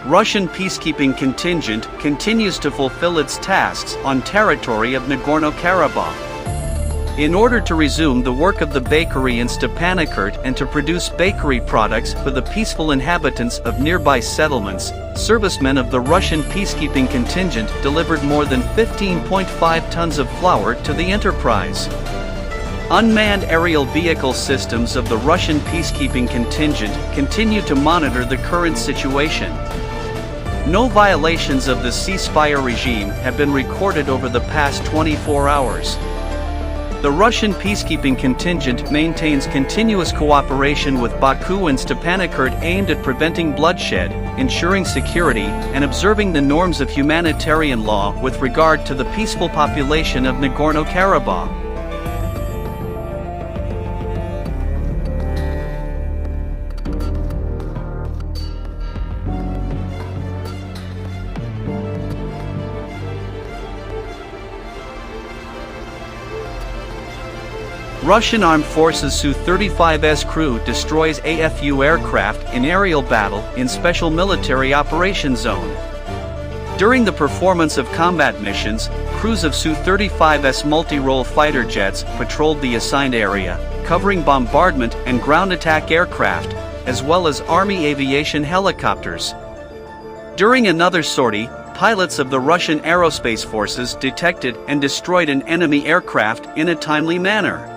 Russian peacekeeping contingent continues to fulfill its tasks on territory of Nagorno-Karabakh. In order to resume the work of the bakery in Stepanakert and to produce bakery products for the peaceful inhabitants of nearby settlements, servicemen of the Russian peacekeeping contingent delivered more than 15.5 tons of flour to the enterprise. Unmanned aerial vehicle systems of the Russian peacekeeping contingent continue to monitor the current situation. No violations of the ceasefire regime have been recorded over the past 24 hours. The Russian peacekeeping contingent maintains continuous cooperation with Baku and Stepanakert aimed at preventing bloodshed, ensuring security, and observing the norms of humanitarian law with regard to the peaceful population of Nagorno-Karabakh. Russian Armed Forces Su-35S crew destroys AFU aircraft in aerial battle in Special Military Operations Zone. During the performance of combat missions, crews of Su-35S multi-role fighter jets patrolled the assigned area, covering bombardment and ground attack aircraft, as well as Army aviation helicopters. During another sortie, pilots of the Russian Aerospace Forces detected and destroyed an enemy aircraft in a timely manner.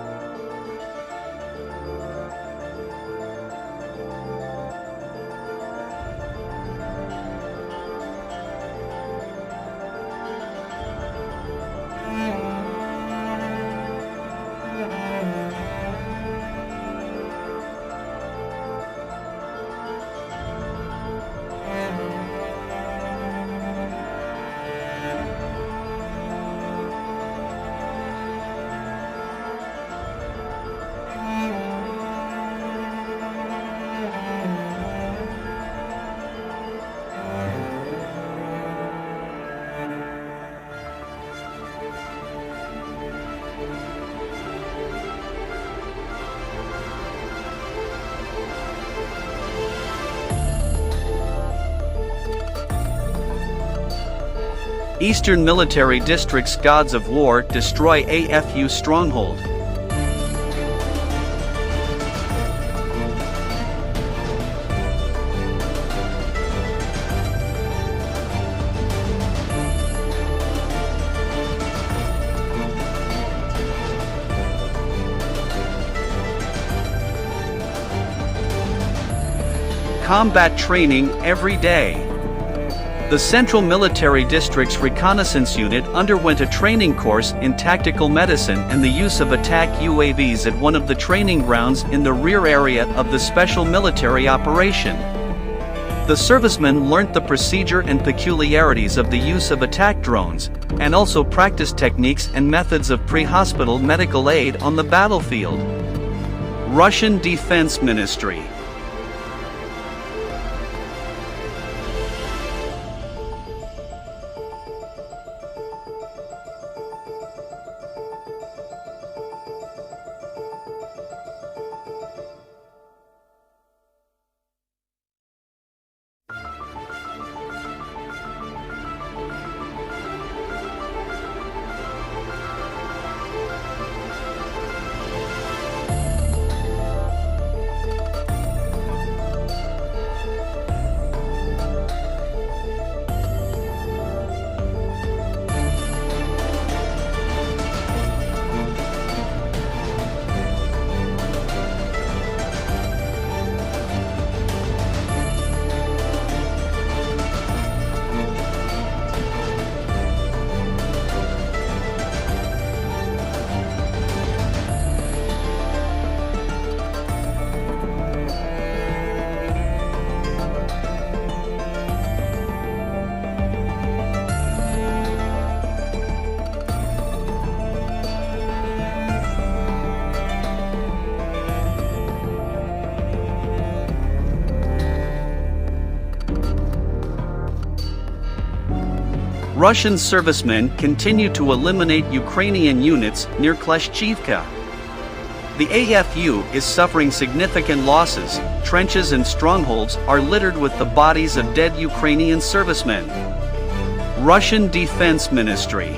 Eastern Military District's Gods of War destroy AFU stronghold. Combat training every day. The Central Military District's Reconnaissance Unit underwent a training course in tactical medicine and the use of attack UAVs at one of the training grounds in the rear area of the special military operation. The servicemen learnt the procedure and peculiarities of the use of attack drones, and also practiced techniques and methods of pre-hospital medical aid on the battlefield. Russian Defense Ministry. Russian servicemen continue to eliminate Ukrainian units near Kleshchivka. The AFU is suffering significant losses. Trenches and strongholds are littered with the bodies of dead Ukrainian servicemen. Russian Defense Ministry.